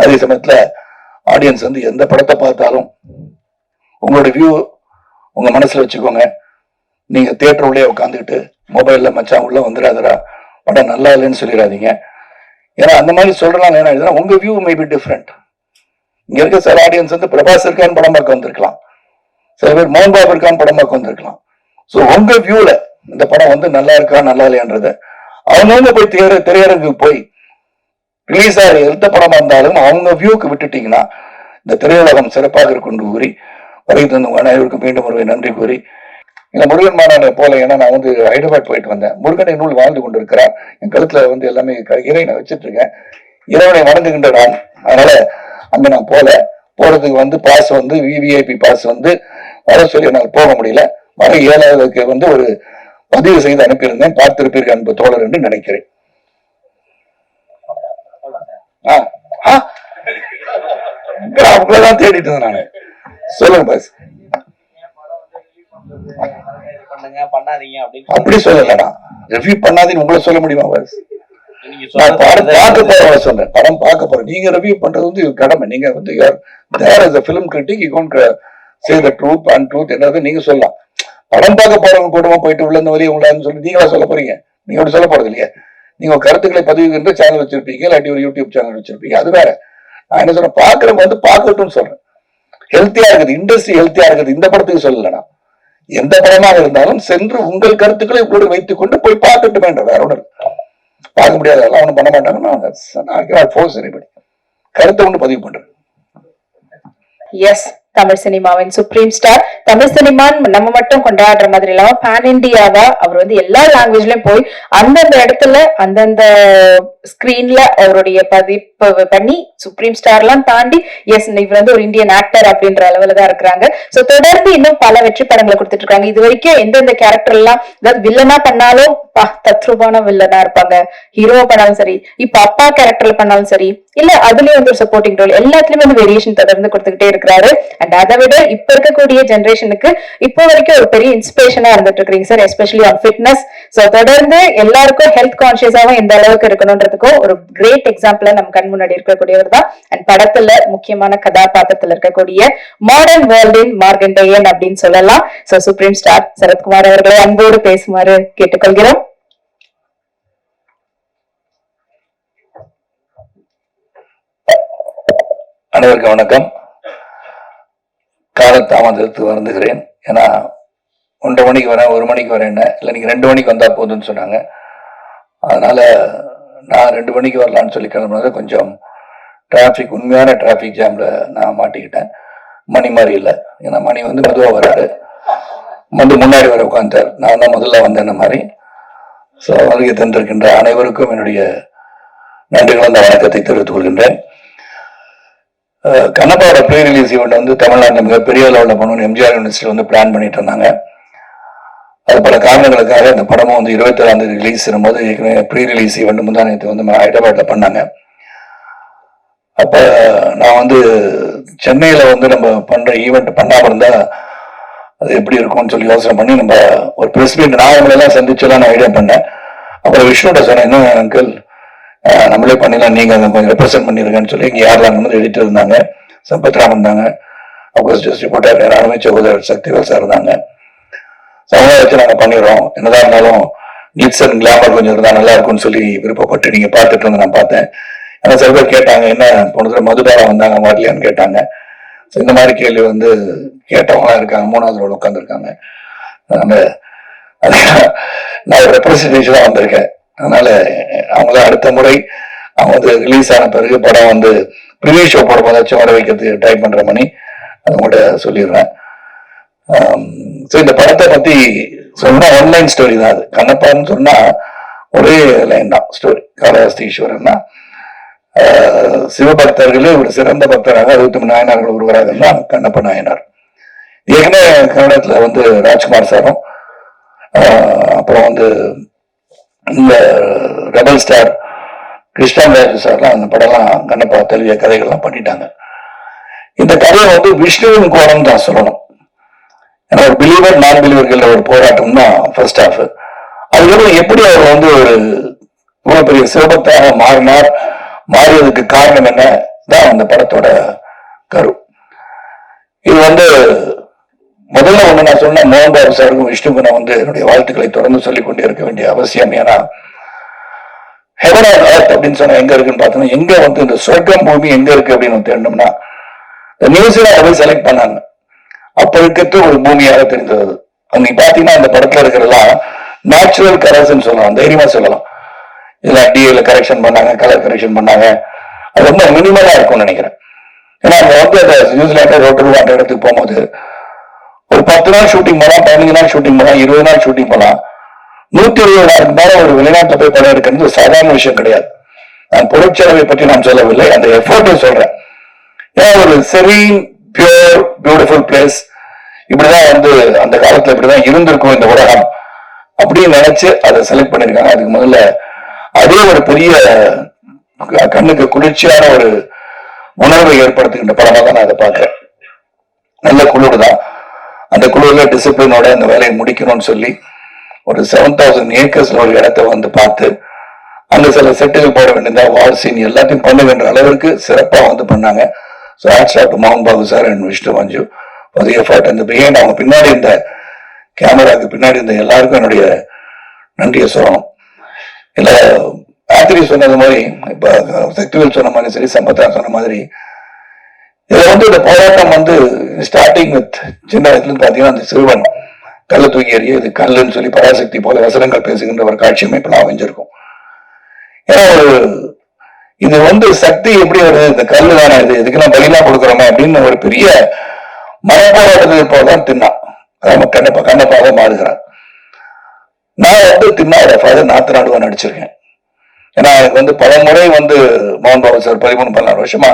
அதே சமயத்துல ஆடியன்ஸ் வந்து எந்த படத்தை பார்த்தாலும் உங்களோட வியூ உங்க மனசுல வச்சுக்கோங்க. நீங்க தியேட்டர் உள்ளே உட்காந்துக்கிட்டு மொபைல்ல மச்சான் உள்ள வந்துடாதரா படம் நல்லா இல்லைன்னு சொல்லிடாதீங்க. ஏன்னா அந்த மாதிரி சொல்றாங்க. ஏன்னா உங்க வியூ மே பி டிஃப்ரெண்ட். இங்க இருக்க சில ஆடியன்ஸ் வந்து பிரபாஸ் இருக்கான்னு படம் பார்க்க வந்திருக்கலாம், சில பேர் மோகன் பாபு இருக்கான்னு படம் பார்க்க வந்திருக்கலாம். ஸோ உங்க வியூல இந்த படம் வந்து நல்லா இருக்கா நல்லா இல்லையான்றத அவங்கவுங்க போய் திரையரங்குக்கு போய் ரிலீஸ் ஆகிற எந்த படமா இருந்தாலும் அவங்க வியூக்கு விட்டுட்டீங்கன்னா இந்த திரையுலகம் சிறப்பாக இருக்குன்னு கூறி வரை தந்த அனைவருக்கும் மீண்டும் ஒரு நன்றி கூறி, இந்த முருகன் மாநாடு போல, ஏன்னா நான் வந்து ஹைதராபாத் போயிட்டு வந்தேன். முருகன் என்னுள் வாழ்ந்து கொண்டிருக்கிறார். என் கழுத்துல வந்து எல்லாமே இறைவனை வச்சிட்டு இருக்கேன். இறைவனை வணங்குகின்ற நான். அதனால அங்க நான் போறதுக்கு வந்து பாஸ் வந்து விவிஐபி பாஸ் வந்து வர சொல்லி என்னால் போக முடியல. வர 7வது வந்து ஒரு பதிவு செய்து அனுப்பியிருந்தேன். பார்த்திருப்பீர்கள் அன்பு தோழர் என்று நினைக்கிறேன். அவங்களதான் தேடிட்டு இருந்தேன் நானு. சொல்லுங்க பாஸ். அப்படி சொல்லலடா, ரிவ்யூ பண்ணாதீங்க உங்களை சொல்ல முடியுமா பாஸ்? படம் பார்க்க போற சொல்றேன், படம் பார்க்க போறேன். நீங்க ரிவ்யூ பண்றது வந்து கடமை. நீங்க வந்து film critic, you can't say the truth and truth என்னது நீங்க சொல்லலாம். படம் பார்க்க போறவங்க கூடமா போயிட்டு உள்ள இந்த வழி உங்களான்னு சொல்லி நீங்களா சொல்ல போறீங்க? நீங்க அப்படி சொல்ல போறது இல்லையா? நீங்க கருத்துக்களை பதிவுகின்ற சேனல் வச்சிருப்பீங்க, இல்லாட்டி ஒரு யூடியூப் சேனல் வச்சிருப்பீங்க, அது வேற. நான் என்ன சொல்றேன், பாக்குறவங்க வந்து பார்க்கட்டும்னு சொல்றேன். ஹெல்த்தியா இருக்குது, இண்டஸ்ட்ரி ஹெல்த்தியா இருக்குது. இந்த படத்துக்கு சொல்லலனா எந்த படமாக இருந்தாலும் சென்று உங்கள் கருத்துக்களை உங்களோடு வைத்துக் கொண்டு போய் பார்க்கட்டுமே என்ற வேற ஒன்று பார்க்க முடியாது. அதெல்லாம் ஒன்றும் பண்ண மாட்டாங்கன்னா கருத்தை ஒன்று பதிவு பண்றேன். எஸ், தமிழ் சினிமாவின் சுப்ரீம் ஸ்டார். தமிழ் சினிமான்னு நம்ம மட்டும் கொண்டாடுற மாதிரி இல்லாம பேன் இண்டியாவா அவர் வந்து எல்லா லாங்குவேஜ்லயும் போய் அந்தந்த இடத்துல அந்தந்த ஸ்கிரீன்ல அவருடைய பதிப்பு பண்ணி சுப்ரீம் ஸ்டார் எல்லாம் தாண்டி எஸ் இவர் வந்து ஒரு இந்தியன் ஆக்டர் அப்படின்ற அளவுல தான் இருக்கிறாங்க. சோ தொடர்ந்து இன்னும் பல வெற்றி படங்களை கொடுத்துட்டு இருக்காங்க. இது வரைக்கும் எந்தெந்த கேரக்டர் எல்லாம், அதாவது வில்லனா பண்ணாலும் தத்ரூபான வில்லனா இருப்பாங்க, ஹீரோவா பண்ணாலும் சரி, இப்ப அப்பா கேரக்டர்ல பண்ணாலும் சரி, இல்ல அதுலயும் வந்து ஒரு சப்போர்ட்டிங் ரோல், எல்லாத்துலயுமே வந்து வேரியேஷன் தொடர்ந்து கொடுத்துக்கிட்டே இருக்கிறாரு. அண்ட் அதை விட இப்ப இருக்கக்கூடிய ஜெனரேஷனுக்கு இப்போ வரைக்கும் ஒரு பெரிய இன்ஸ்பிரேஷனா இருந்துட்டு இருக்கீங்க sir, especially on fitness. So தொடர்ந்து எல்லாருக்கும் ஹெல்த் கான்சியஸாவும் எந்த அளவுக்கு இருக்கணும்ன்றதுக்கும் ஒரு கிரேட் எக்ஸாம்பிளா நம்ம கண் முன்னாடி இருக்கக்கூடியவர் தான். அண்ட் படத்துல முக்கியமான கதாபாத்திரத்துல இருக்கக்கூடிய மாடர்ன் வேர்ல்டின் மார்கண்டேயன் அப்படின்னு சொல்லலாம். சோ சுப்ரீம் ஸ்டார் சரத்குமார் அவர்களை அன்போடு பேசுமாறு கேட்டுக்கொள்கிறோம். அனைவருக்கும் வணக்கம். காலதாமதத்துக்கு வருந்துகிறேன். ஏன்னா 1:30 மணிக்கு வரேன், 1 மணிக்கு வரேன், இல்லை நீங்க 2 மணிக்கு வந்தா போதுன்னு சொன்னாங்க. அதனால நான் 2 மணிக்கு வரலான்னு சொல்லி கிளம்புனது கொஞ்சம் டிராஃபிக், உண்மையான டிராஃபிக் ஜாம்ல நான் மாட்டிக்கிட்டேன். மணி மாதிரி இல்லை. ஏன்னா மணி வந்து மெதுவாக வராரு, வந்து முன்னாடி வர உட்காந்துட்டார். நான் தான் முதல்ல வந்தேன் மாதிரி. ஸோ வருகை தந்திருக்கின்ற அனைவருக்கும் என்னுடைய நன்றி கலந்த வணக்கத்தை தெரிவித்துக் கொள்கின்றேன். கண்ணப்பாவோட ப்ரீ ரிலீஸ் ஈவெண்ட் வந்து தமிழ்நாட்டில் மிகப்பெரிய அளவில் பண்ணணும் எம்ஜிஆர் யூனிவர்சிட்டி வந்து பிளான் பண்ணிட்டு இருந்தாங்க. அது பல காரணங்களுக்காக இந்த படமும் வந்து 27ஆம் தேதி ரிலீஸ் பண்ணும்போது ஏற்கனவே ப்ரீ ரிலீஸ் ஈவெண்ட் முந்தானத்து வந்து ஹைதராபாத்ல பண்ணாங்க. அப்ப நான் வந்து சென்னையில வந்து நம்ம பண்ற ஈவெண்ட் பண்ணாம இருந்தா அது எப்படி இருக்கும்னு சொல்லி யோசனை பண்ணி நம்ம ஒரு பிரஸ் மீட் நாகங்களெல்லாம் சந்திச்செல்லாம் நான் ஐடியா பண்ணேன். அப்புறம் விஷ்ணுட்ட சொன்னேன், இன்னும் அங்கிள் நம்மளே பண்ணிடலாம், நீங்க கொஞ்சம் ரெப்ரசென்ட் பண்ணிருக்கேன்னு சொல்லி இங்க யாரெல்லாம் வந்து எடிட்டர் இருந்தாங்க, சம்பத்ராமன் இருந்தாங்க, ரிப்போர்ட்டர் யாருமே சகோதரர் சக்திவேல் சார் இருந்தாங்க. அவங்கள வச்சு நாங்க பண்ணிடுறோம், என்னதான் இருந்தாலும் நீட்ஸ் அண்ட் கிளாமர் கொஞ்சம் இருந்தா நல்லா இருக்கும்னு சொல்லி விருப்பப்பட்டு நீங்க பார்த்துட்டு வந்து நான் பார்த்தேன். ஏன்னா சில பேர் கேட்டாங்க, என்ன போனதுல மதுபாலா வந்தாங்க வரலையான்னு கேட்டாங்க. இந்த மாதிரி கேள்வி வந்து கேட்டவங்களா இருக்காங்க, 3வது ரோல் உட்காந்துருக்காங்க. அதனால நான் ஒரு ரெப்ரஸன்டேஷனா வந்திருக்கேன். அதனால அவங்கள அடுத்த முறை அவங்க வந்து ரிலீஸ் ஆன பிறகு படம் வந்து ப்ரிவியூ ஷோ போட போதாச்சும் வர வைக்கிறதுக்கு ட்ரை பண்ற மணி அதை கூட சொல்லிடுறேன். இந்த படத்தை பத்தி சொன்னா ஒன்லைன் ஸ்டோரி தான். அது கண்ணப்பான்னு சொன்னா ஒரே லைன் தான் ஸ்டோரி. காளஹஸ்தி ஈஸ்வரன்னா சிவபக்தர்களே ஒரு சிறந்த பக்தராக 63 நாயனார்கள் ஒருவராக தான் கண்ணப்ப நாயனார். ஏற்கனவே கன்னடத்துல வந்து ராஜ்குமார் சாரும் அப்புறம் வந்து இந்த ரெபல் ஸ்டார் கிருஷ்ணராஜ் சார்லாம் அந்த படம்லாம் கண்ணப்பா தெளிவிய கதைகள்லாம் பண்ணிட்டாங்க. இந்த கதையை வந்து விஷ்ணுவின் கோணம் தான் சொல்லணும். ஏன்னா ஒரு பிலீவர் நான் பிலீவர்கள் ஒரு போராட்டம் தான் ஃபர்ஸ்ட் ஹாஃப். அதுக்கப்புறம் எப்படி அவர் வந்து ஒரு இவ்வளவு பெரிய சிவபக்தாக மாறினார், மாறியதுக்கு காரணம் என்ன, தான் அந்த படத்தோட கரு. இது வந்து முதல்ல ஒண்ணு நான் சொன்ன மோகன் பாபு சாருக்கும் விஷ்ணுக்கு நான் வந்து என்னுடைய வாழ்த்துக்களை தொடர்ந்து சொல்லிக் கொண்டே இருக்க வேண்டிய அவசியம். ஏன்னா ஹெவன் ஆன் எர்த் அப்படின்னு சொன்னா எங்க இருக்குன்னு பார்த்தோம்னா, எங்க வந்து இந்த சொர்க்கம் பூமி எங்க இருக்கு அப்படின்னு தேடணும்னா நியூசிலாந்து போய் செலக்ட் பண்ணாங்க. அப்ப இருக்கிறது ஒரு பூமியாக தெரிந்தது. நீ பாத்தீங்கன்னா அந்த படத்துல இருக்கிறதெல்லாம் நேச்சுரல் கலர்ஸ் சொல்லலாம், தைரியமா சொல்லலாம். இதுல டிஏல கரெக்ஷன் பண்ணாங்க, கலர் கரெக்ஷன் பண்ணாங்க. அது ரொம்ப மினிமலா இருக்கும்னு நினைக்கிறேன். ஏன்னா அங்க வந்து அந்த நியூசிலாந்து ரோட்டரி அந்த இடத்துக்கு போகும்போது ஒரு 10 நாள் ஷூட்டிங் போகலாம், 15 நாள் ஷூட்டிங் போகலாம், 20 நாள் ஷூட்டிங் போகலாம். 120 நாளுக்கு மேல ஒரு வெளிநாட்டுல போய் படம் எடுக்கிறது ஒரு சாதாரண விஷயம் கிடையாது. நான் பொருட்செலவை பற்றி நான் சொல்லவில்லை, அந்த எஃபர்ட்டை சொல்றேன். ஏன்னா ஒரு செரீன் பியூர் பியூட்டிஃபுல் பிளேஸ் இப்படிதான் வந்து அந்த காலத்துல இப்படிதான் இருந்திருக்கும் இந்த உலகம் அப்படின்னு நினைச்சு அதை செலக்ட் பண்ணிருக்காங்க. அதுக்கு முதல்ல அதே ஒரு பெரிய கண்ணுக்கு குளிர்ச்சியான ஒரு உணர்வை ஏற்படுத்துகின்ற படமா தான் நான் அதை பார்க்கிறேன். நல்ல குளிர் தான். அந்த குழுல டிசிப்ளினோட அந்த வேலையை முடிக்கணும்னு சொல்லி ஒரு 7000 ஏக்கர்ஸ்ல ஒரு இடத்த வந்து பார்த்து அங்க சில செட்டுகள் போட வேண்டியதா, வால் சீன் எல்லாத்தையும் பண்ணுகின்ற அளவிற்கு சிறப்பா வந்து பண்ணாங்க. ஸோ ஹேட்ஸ் ஆஃப் டு மோகன் Babu sir and Vishnu Manju for the effort. அந்த பிஹைண்ட் அவங்க பின்னாடி இந்த கேமராக்கு பின்னாடி இந்த எல்லாருக்கும் என்னுடைய நன்றியை சொல்லணும். இல்ல ஆத்திரி சொன்னது மாதிரி, இப்ப சக்திவேல் சொன்ன மாதிரி சரி, சம்பத்தா சொன்ன மாதிரி, இதுல வந்து இந்த போராட்டம் வந்து ஸ்டார்டிங் வித் சின்ன வயசுல பாத்தீங்கன்னா அந்த சிறுவன் கல்ல தூக்கி எறிய இது கல்லுன்னு சொல்லி பராசக்தி போல வசனங்கள் பேசுகின்ற ஒரு காட்சி அமைப்பெல்லாம் அமைஞ்சிருக்கும். ஏன்னா ஒரு இது வந்து சக்தி எப்படி வருது, இந்த கல்லு தானே இது, இதுக்கெல்லாம் பலிலாம் கொடுக்குறோமே அப்படின்னு ஒரு பெரிய மனப்போராட்டத்துக்கு போதான் தின்னா கண்ணப்பாக மாறுகிறார். நான் வந்து தின்னாவோட ஃபாதர் நாத்தநாடுவா நடிச்சிருக்கேன். ஏன்னா எனக்கு வந்து பல முறை வந்து மோகன் பாபு சார் 13-14 வருஷமா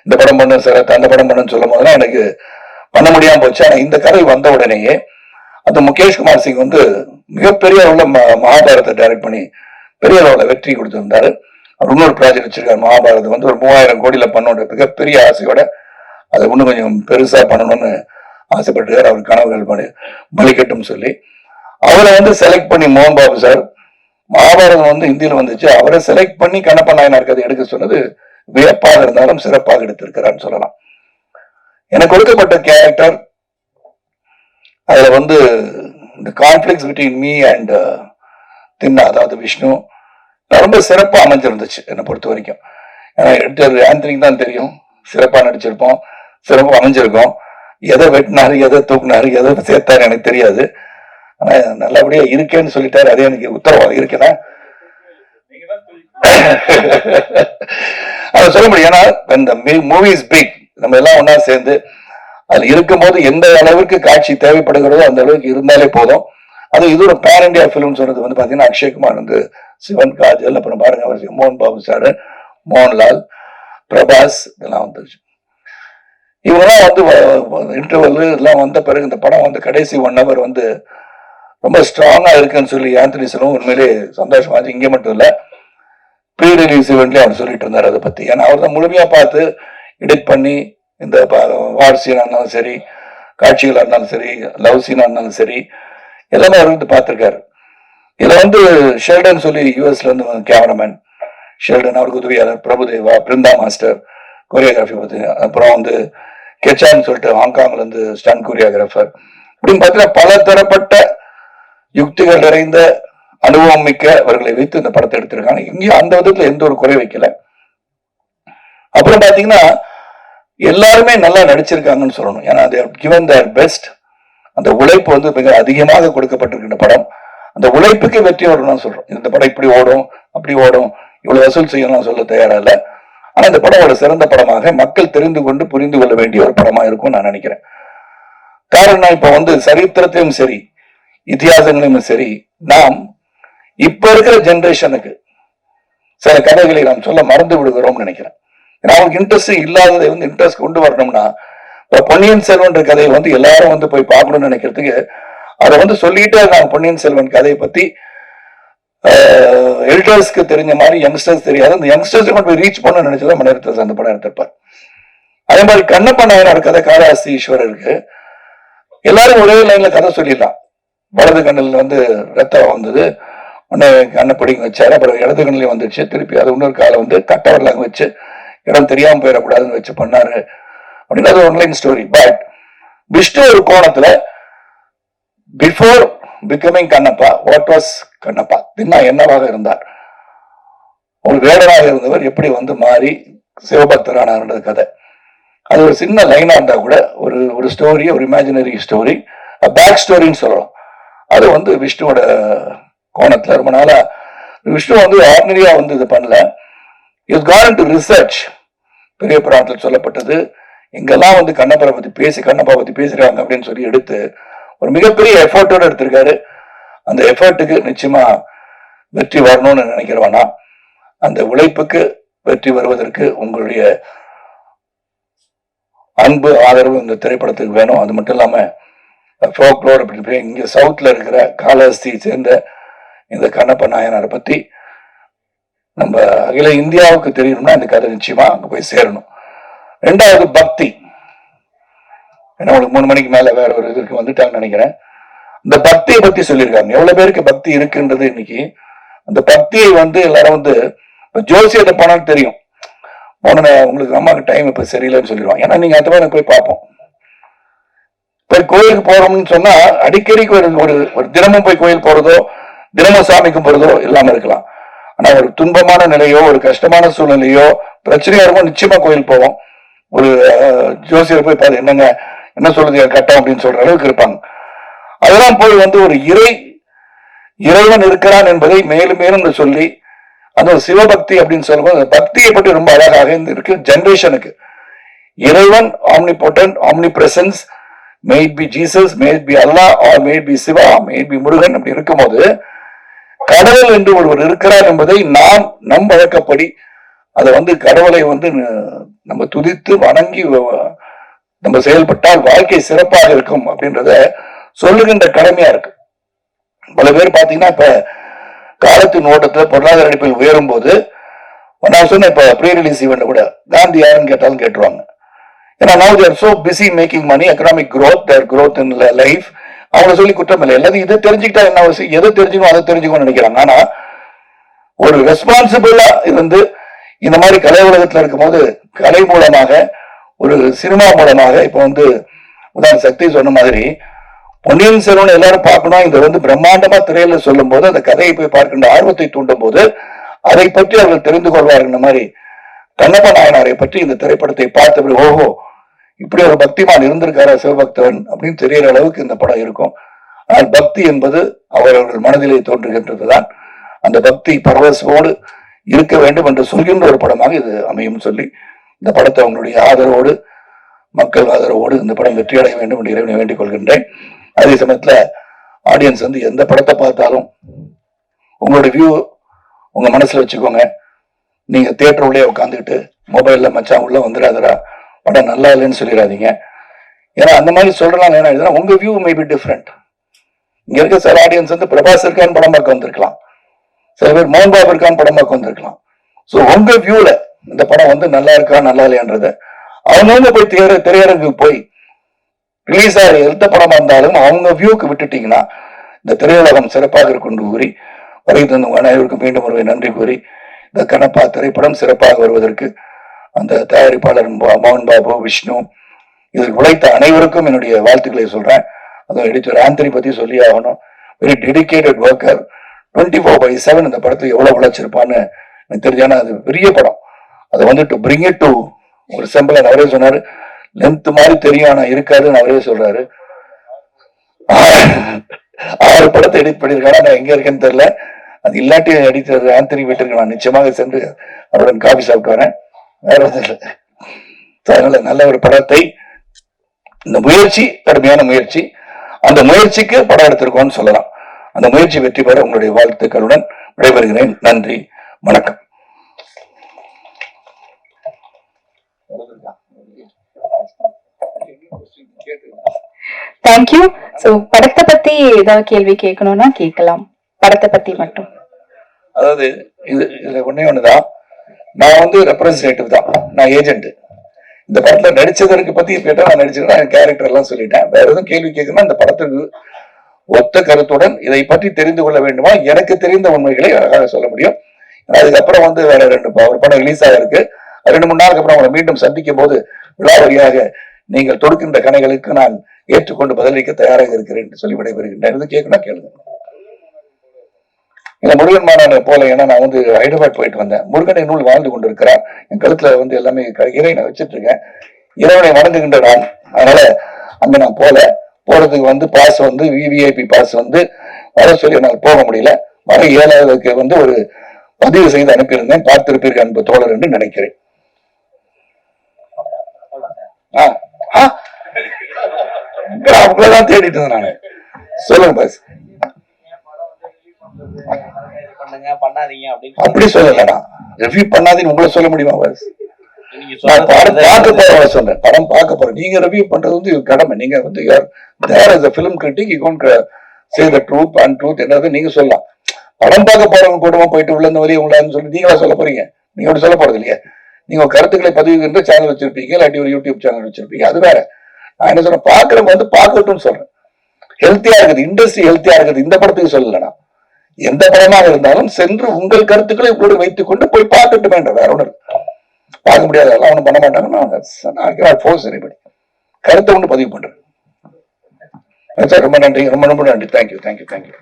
இந்த படம் பண்ண சார் அந்த படம் பண்ணுன்னு சொல்லும் போதுதான் எனக்கு பண்ண முடியாம போச்சு. ஆனா இந்த கதை வந்த உடனேயே அந்த முகேஷ் குமார் சிங் வந்து மிகப்பெரிய அளவுல மகாபாரத்தை டைரக்ட் பண்ணி பெரிய அளவுல வெற்றி கொடுத்திருந்தாரு. அவர் இன்னொரு ப்ராஜெக்ட் வச்சிருக்காரு மகாபாரதம் வந்து ஒரு 3000 கோடியில பண்ணோட மிகப்பெரிய ஆசையோட அதை இன்னும் கொஞ்சம் பெருசா பண்ணணும்னு ஆசைப்பட்டிருக்காரு. அவர் கனவுகள் பலிக்கட்டும் சொல்லி அவரை வந்து செலக்ட் பண்ணி மோகன் பாபு சார் மகாபாரதம் வந்து இந்தியில வந்துச்சு, அவரை செலக்ட் பண்ணி கண்ணப்ப நாயனார் கதை எடுக்க சொன்னது வியப்பாக இருந்தாலும் சிறப்பாக எடுத்திருக்கிறான்னு சொல்லலாம். எனக்கு கொடுக்கப்பட்ட கேரக்டர் அதுல வந்து இந்த கான்ஃபிளிக்ஸ் பிட்வீன் மீ அண்ட் தின்னா, அதாவது விஷ்ணு, ரொம்ப சிறப்பா அமைஞ்சிருந்துச்சு என்னை பொறுத்த வரைக்கும். ஏன்னா எடிட்டர் ஆந்தனிக்கு தான் தெரியும், சிறப்பா நடிச்சிருப்போம், சிறப்பா அமைஞ்சிருக்கோம். எதை வெட்டினாரு, எதை தூக்குனாரு, எதை சேர்த்தாரு எனக்கு தெரியாது. ஆனா நல்லபடியா இருக்கேன்னு சொல்லிட்டாரு, அதே எனக்கு உத்தரவாதம் இருக்குன்னா அதை சொல்ல முடியும். ஏன்னா இந்த மூவி இஸ் பிக், நம்ம எல்லாம் ஒன்னா சேர்ந்து அதுல இருக்கும் போது எந்த அளவுக்கு காட்சி தேவைப்படுகிறதோ அந்த அளவுக்கு இருந்தாலே போதும். அது இது ஒரு பேன் இண்டியா பிலிம் சொன்னது வந்து பாத்தீங்கன்னா அக்ஷய்குமார் வந்து, சிவன் காஜல், அப்புறம் பாருங்க அவர் மோகன் பாபு சாரு, மோகன்லால், பிரபாஸ், இதெல்லாம் வந்துருச்சு. இவங்கெல்லாம் வந்து இன்டர்வல் இதெல்லாம் வந்த பிறகு இந்த படம் வந்து கடைசி 1 hour வந்து ரொம்ப ஸ்ட்ராங்கா இருக்குன்னு சொல்லி ஆந்தனி சொல்லவும் உண்மையிலே சந்தோஷமா. இங்கே மட்டும் இல்ல, ப்ரீ ரிலீஸ் இவெண்ட்லயும் அவர் சொல்லிட்டு இருந்தார் அதை பத்தி. ஏன்னா அவர் தான் முழுமையா பார்த்து எடிட் பண்ணி இந்த வார் சீனா இருந்தாலும் சரி, காட்சிகளா இருந்தாலும் சரி, லவ் சீனா இருந்தாலும் சரி, எல்லாமே அவர் வந்து பார்த்திருக்காரு. இதுல வந்து ஷெல்டன் சொல்லி யூஎஸ்ல இருந்து கேமராமேன் ஷெல்டன், அவருக்கு உதவியாளர் பிரபுதேவா, பிருந்தா மாஸ்டர் கொரியோகிராஃபி பத்தி, அப்புறம் வந்து கெச்சான்னு சொல்லிட்டு ஹாங்காங்ல இருந்து ஸ்டன் கொரியோகிராஃபர், அப்படின்னு பார்த்தீங்கன்னா பல தரப்பட்ட யுக்திகள் நிறைந்த அனுபவம் மிக்க அவர்களை வைத்து இந்த படத்தை எடுத்திருக்காங்க. இங்கேயும் அந்த விதத்துல எந்த ஒரு குறை வைக்கல. அப்புறம் பாத்தீங்கன்னா எல்லாருமே நல்லா நடிச்சிருக்காங்கன்னு சொல்லணும். ஏன்னா கிவன் தேர் பெஸ்ட். அந்த உழைப்பு வந்து மிக அதிகமாக கொடுக்கப்பட்டிருக்கின்ற படம். அந்த உழைப்புக்கு வெற்றி வரணும்னு சொல்றோம். இந்த படம் இப்படி ஓடும், அப்படி ஓடும், இவ்வளவு வசூல் செய்யணும் சொல்ல தயாரா இல்ல. ஆனா இந்த படம் ஒரு சிறந்த படமாக மக்கள் தெரிந்து கொண்டு புரிந்து கொள்ள வேண்டிய ஒரு படமா இருக்கும் நான் நினைக்கிறேன். காரணம் இப்ப வந்து சரித்திரத்தையும் சரி, இதிகாசங்களையும் சரி, நாம் இப்ப இருக்கிற ஜெனரேஷனுக்கு சில கதைகளை நாம் சொல்ல மறந்து விடுகிறோம் நினைக்கிறேன். அவங்களுக்கு இன்ட்ரெஸ்ட் இல்லாததை வந்து இன்ட்ரெஸ்ட் கொண்டு வரணும்னா, இப்ப பொன்னியின் செல்வன் கதையை வந்து எல்லாரும் வந்து போய் பார்க்கணும்னு நினைக்கிறதுக்கு அதை வந்து சொல்லிட்டே இருக்காங்க. பொன்னியின் செல்வன் கதையை பத்தி எல்டர்ஸ்க்கு தெரிஞ்ச மாதிரி யங்ஸ்டர்ஸ் தெரியாது. அந்த யங்ஸ்டர்ஸ் போய் ரீச் பண்ண நினைச்சதான் மணிரத்னம் அந்த படம் எடுத்திருப்பார். அதே மாதிரி கண்ணப்ப நாயனார் கதை, காளஹஸ்தி ஈஸ்வரருக்கு எல்லாரும் ஒரே லைன்ல கதை சொல்லிடலாம். வலது கண்ணில் வந்து ரத்தம் வந்தது, உடனே கண்ணை பிடிங்க வச்சாரு, அப்புறம் இடது கண்ணிலையும் வந்துச்சு, திருப்பி அது இன்னொரு காலை வந்து கட்டவரலாங்க வச்சு இடம் தெரியாம போயிடக்கூடாதுன்னு வச்சு பண்ணாரு அப்படின்னு அது ஒன்லைன் ஸ்டோரி. பட் விஷ்ணு ஒரு கோணத்துல before becoming Kannappa, what was Kannappa, தின்னா என்னவாக இருந்தார், ஒரு வேடனாக இருந்தவர் எப்படி வந்து மாறி சிவபக்தரானார்ன்றது கதை. அது ஒரு சின்ன லைனா இருந்தா கூட ஒரு ஸ்டோரி, ஒரு இமேஜினரி ஸ்டோரி, பேக் ஸ்டோரின்னு சொல்லலாம். அது வந்து விஷ்ணுவோட கோணத்துல ரொம்ப நாளா விஷ்ணு வந்து ஆர்டினரியா வந்து இது பண்ணல. Is Khan to research. பெரிய புராணத்தில் சொல்லப்பட்டது எங்கெல்லாம் வந்து கண்ணப்பரை பத்தி கண்ணப்பா பத்தி பேசுறாங்க அப்படின்னு சொல்லி எடுத்து ஒரு மிகப்பெரிய எஃபர்ட்டோட எடுத்திருக்காரு. அந்த எஃபர்ட்டுக்கு நிச்சயமா வெற்றி வரணும்னு நினைக்கிறவனா, அந்த உழைப்புக்கு வெற்றி வருவதற்கு உங்களுடைய அன்பு ஆதரவு இந்த திரைப்படத்துக்கு வேணும். அது மட்டும் இல்லாம ஃபோக்லோர் அப்படி இங்க சவுத்ல இருக்கிற காலஹஸ்தி சேர்ந்த இந்த கண்ணப்ப நாயனாரை பத்தி நம்ம அகில இந்தியாவுக்கு தெரியணும்னா இந்த கதை நிச்சயமா அங்க போய் சேரணும். ரெண்டாவது பக்தி. ஏன்னா உங்களுக்கு 3 மணிக்கு மேல வேற ஒரு இதுக்கு வந்துட்டாங்கன்னு நினைக்கிறேன். இந்த பக்தியை பத்தி சொல்லியிருக்காங்க. எவ்வளவு பேருக்கு பக்தி இருக்குன்றது இன்னைக்கு. அந்த பக்தியை வந்து எல்லாரும் வந்து ஜோசியத்தை பணம் தெரியும், உடனே உங்களுக்கு அம்மாவுக்கு டைம் இப்ப சரியில்லைன்னு சொல்லிடுவாங்க. ஏன்னா நீங்க அந்த மாதிரி போய் பார்ப்போம். போய் கோயிலுக்கு போறோம்னு சொன்னா அடிக்கடிக்கு ஒரு தினமும் போய் கோயில் போறதோ தினமும் சாமிக்கு போறதோ இல்லாம இருக்கலாம். ஆனா ஒரு துன்பமான நிலையோ ஒரு கஷ்டமான சூழ்நிலையோ பிரச்சனையா இருக்கும், நிச்சயமா கோயில் போவோம். ஒரு ஜோசியர் போய் பாரு என்னங்க என்ன சொல்லுது கட்டம் அப்படின்னு சொல்ற அளவுக்கு இருப்பாங்க. அதெல்லாம் போய் வந்து ஒரு இறைவன் இருக்கிறான் என்பதை மேலும் மேலும் சொல்லி அந்த சிவபக்தி அப்படின்னு சொல்லும்போது அந்த பக்தியை பற்றி ரொம்ப அழகாக இருக்கு ஜெனரேஷனுக்கு. இறைவன் omnipotent, omnipresence, may it be Jesus, may it be Allah, or may it be Shiva, may it be Murugan அப்படி இருக்கும்போது கடவுள் என்று ஒருவர் இருக்கிறார் என்பதை நாம் நம் வழக்கப்படி அதை வந்து கடவுளை வந்து நம்ம துதித்து வணங்கி நம்ம செயல்பட்டால் வாழ்க்கை சிறப்பாக இருக்கும் அப்படின்றத சொல்லுகின்ற கடமையா இருக்கு. பல பேர் பாத்தீங்கன்னா இப்ப காலத்தின் ஓட்டத்துல பொருளாதார அடிப்பில் உயரும் போது நான் சொன்ன இப்ப ப்ரீ ரிலீஸ் ஈவெண்ட் கூட காந்தி யாருன்னு கேட்டாலும் கேட்டுருவாங்க. ஏன்னா now they are so busy making money, economic growth, their growth in life. அவங்கள சொல்லி குற்றம் இல்லை. எல்லாத்தையும் இதை தெரிஞ்சுக்கிட்டா என்ன அவசியம், எதை தெரிஞ்சுக்கணும் அதை தெரிஞ்சுக்கணும்னு நினைக்கிறாங்க. ஆனா ஒரு ரெஸ்பான்சிபிளா இருந்து இந்த மாதிரி கலை உலகத்துல இருக்கும் போது கலை மூலமாக ஒரு சினிமா மூலமாக இப்ப வந்து உதாரண சக்தி சொன்ன மாதிரி பொன்னியின் செல்வன் எல்லாரும் பார்க்கணும், இதை வந்து பிரம்மாண்டமா திரையில சொல்லும் போது அந்த கதையை போய் பார்க்கின்ற ஆர்வத்தை தூண்டும் போது அதை பற்றி அவர்கள் தெரிந்து கொள்வார்கள். மாதிரி கண்ணப்ப நாயனாரை பற்றி இந்த திரைப்படத்தை பார்த்தபடி ஓஹோ இப்படி ஒரு பக்திமான் இருந்திருக்காரா சிவபக்தவன் அப்படின்னு தெரியற அளவுக்கு இந்த படம் இருக்கும். ஆனால் பக்தி என்பது அவர்கள் மனதிலே தோன்றுகின்றதுதான். அந்த பக்தி பரவசோடு இருக்க வேண்டும் என்று சொல்கின்ற ஒரு படமாக இது அமையும் சொல்லி இந்த படத்தை அவங்களுடைய ஆதரவோடு மக்கள் ஆதரவோடு இந்த படம் வெற்றி அடைய வேண்டும் என்று இறைவனை வேண்டிக் கொள்கின்றேன். அதே சமயத்துல ஆடியன்ஸ் வந்து எந்த படத்தை பார்த்தாலும் உங்களுடைய வியூ உங்க மனசுல வச்சுக்கோங்க. நீங்க தியேட்டர் உள்ளே உட்காந்துக்கிட்டு மொபைல்ல மச்சான் உள்ள வந்துடாதரா படம் நல்லா இல்லைன்னு சொல்லிடாதீங்க. ஏன்னா அந்த மாதிரி சொல்றலாம் என்ன உங்க வியூ மே பி டிஃப்ரெண்ட். இங்க இருக்க சில ஆடியன்ஸ் வந்து பிரபாஸ் இருக்கான்னு படம் பார்க்க வந்திருக்கலாம், சில பேர் மோகன் பாபு இருக்கான்னு படம் பார்க்க வந்திருக்கலாம். ஸோ உங்க வியூல இந்த படம் வந்து நல்லா இருக்கா நல்லா இல்லையான்றத அவங்க போய் திரையரங்குக்கு போய் ரிலீஸ் ஆகிற எந்த படமா இருந்தாலும் அவங்க வியூக்கு விட்டுட்டீங்கன்னா இந்த திரையுலகம் சிறப்பாக இருக்கும் கூறி வரை தந்த அனைவருக்கும் மீண்டும் ஒரு நன்றி கூறி இந்த கண்ணப்பா திரைப்படம் சிறப்பாக வருவதற்கு அந்த தயாரிப்பாளர் மோகன் பாபு, விஷ்ணு, இதில் உழைத்த அனைவருக்கும் என்னுடைய வாழ்த்துக்களை சொல்றேன். அதுவும் எடிட்டர் ஆந்தனி பத்தி சொல்லி ஆகணும். வெரி டெடிகேட்டட் ஒர்க்கர், 24/7 இந்த படத்தை எவ்வளவு உழைச்சிருப்பான்னு எனக்கு தெரிஞ்சானா அது பெரிய படம். அதை வந்து டு பிரிங் இட் டு ஒரு சிம்பிள் அவரே சொன்னாரு, லென்த் மாதிரி தெரியும் ஆனா இருக்காதுன்னு அவரே சொல்றாரு. 6 படத்தை எடிட் பண்ணிருக்காங்க, நான் எங்க இருக்கேன்னு தெரியல. அது இல்லாட்டி எடிட்டர் ஆந்தனி வீட்டிற்கு நான் நிச்சயமாக சென்று அவருடன் காபி சாப்பிட்டு வரேன். வேற ஒன்றும் இல்லை. அதனால நல்ல ஒரு படத்தை, இந்த முயற்சி கடுமையான முயற்சி, அந்த முயற்சிக்கு படம் எடுத்திருக்கோம்னு சொல்லலாம். அந்த முயற்சி வெற்றி பெற உங்களுடைய வாழ்த்துக்களுடன் விடைபெறுகிறேன். நன்றி, வணக்கம். தேங்க்யூ. சோ படத்தை பத்தி ஏதாவது கேள்வி கேட்கணும்னா கேட்கலாம். படத்தை பத்தி மட்டும். அதாவது இதுல ஒண்ணுதான், நான் வந்து ரெப்ரஸன்டேட்டிவ் தான், நான் ஏஜென்ட். இந்த படத்துல நடிச்சதற்கு பத்தி கேட்டா நான் நடிச்சிருக்கேன், என் கேரக்டர் எல்லாம் சொல்லிட்டேன். வேற எதுவும் கேள்வி கேட்கணும்னா இந்த படத்துக்கு ஒத்த கருத்துடன் இதை பற்றி தெரிந்து கொள்ள வேண்டுமா, எனக்கு தெரிந்த உண்மைகளை அழகாக சொல்ல முடியும். அதுக்கப்புறம் வந்து வேற 2 ஒரு படம் ரிலீஸ் ஆகிருக்கு, 2-3 நாளுக்கு அப்புறம் அவங்களை மீண்டும் சந்திக்கும் போது விழாவரியாக நீங்கள் தொடுக்கின்ற கணைகளுக்கு நான் ஏற்றுக்கொண்டு பதிலளிக்க தயாராக இருக்கிறேன் என்று சொல்லி விடைபெறுகின்றேன். இது கேட்கணும் கேளுங்க. இல்ல முருகன் மாநாடு போல, ஏன்னா நான் வந்து ஹைதராபாத் போயிட்டு வந்தேன். முருகனை நூல் வாழ்ந்து கொண்டிருக்கிறார். என் கழுத்துல வந்து எல்லாமே இறைவனை வச்சிட்டு இருக்கேன். இறைவனை வணங்குகின்ற நான். அதனால அங்க நான் போறதுக்கு வந்து பாஸ் வந்து விவிஐபி பாஸ் வந்து வர சொல்லி என்னால் போக முடியல. வர 7வது வந்து ஒரு பதிவு செய்து அனுப்பியிருந்தேன். பார்த்திருப்பீர்கள் அன்பு தோழர் என்று நினைக்கிறேன். அவங்களதான் தேடிட்டு இருந்தேன் நானு. சொல்லுங்க பாஸ். அப்படி சொல்லலடா, ரிவ்யூ பண்ணாதீங்க உங்களை சொல்ல முடியுமா பாஸ்? நான் படம் பார்க்க போறவங்க சொல்றேன். படம் பார்க்க போறேன். நீங்க ரிவ்யூ பண்றது வந்து கடமை. நீங்க வந்து film critic, you can't say the truth and truth என்னது நீங்க சொல்லலாம். படம் பார்க்க போறவங்க கூடமா போயிட்டு உள்ள இந்த வழியை உள்ளான்னு சொல்லி நீங்களா சொல்ல போறீங்க? நீங்க அப்படி சொல்ல போறது இல்லையா? நீங்க கருத்துக்களை பதிவுகின்ற சேனல் வச்சிருப்பீங்க, இல்லாட்டி ஒரு யூடியூப் சேனல் வச்சிருப்பீங்க, அது வேற. நான் என்ன சொல்றேன், பாக்குறவங்க வந்து பார்க்கட்டும் சொல்றேன். ஹெல்த்தியா இருக்குது, இண்டஸ்ட்ரி ஹெல்த்தியா இருக்குது. இந்த படத்துக்கு சொல்லலனா எந்த படமாக இருந்தாலும் சென்று உங்கள் கருத்துக்களை உங்களோடு வைத்துக் கொண்டு போய் பார்க்கட்டு வேண்டாம். வேற ஒன்று பார்க்க முடியாது, எல்லாம் ஒன்றும் பண்ண மாட்டாங்கன்னா ஃபோர்ஸ் எனிபடி. கருத்தை ஒன்று பதிவு பண்றேன். ரொம்ப நன்றி, ரொம்ப ரொம்ப நன்றி. Thank you thank you thank you.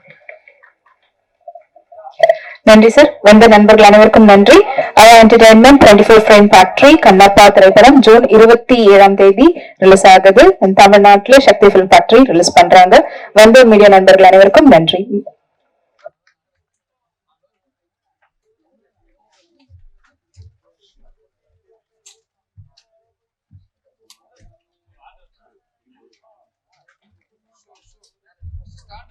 நன்றி சார். வந்த நண்பர்கள் அனைவருக்கும் நன்றி. என்டர்டைன்மெண்ட் 24 ஃப்ரேம் ஃபேக்டரி கண்ணப்பா திரைப்படம் ஜூன் 27 ரிலீஸ் ஆகுது. தமிழ்நாட்டிலே சக்தி ஃபிலிம் ஃபேக்டரி ரிலீஸ் பண்றாங்க. வந்த மீடியா நண்பர்கள் அனைவருக்கும் நன்றி. Start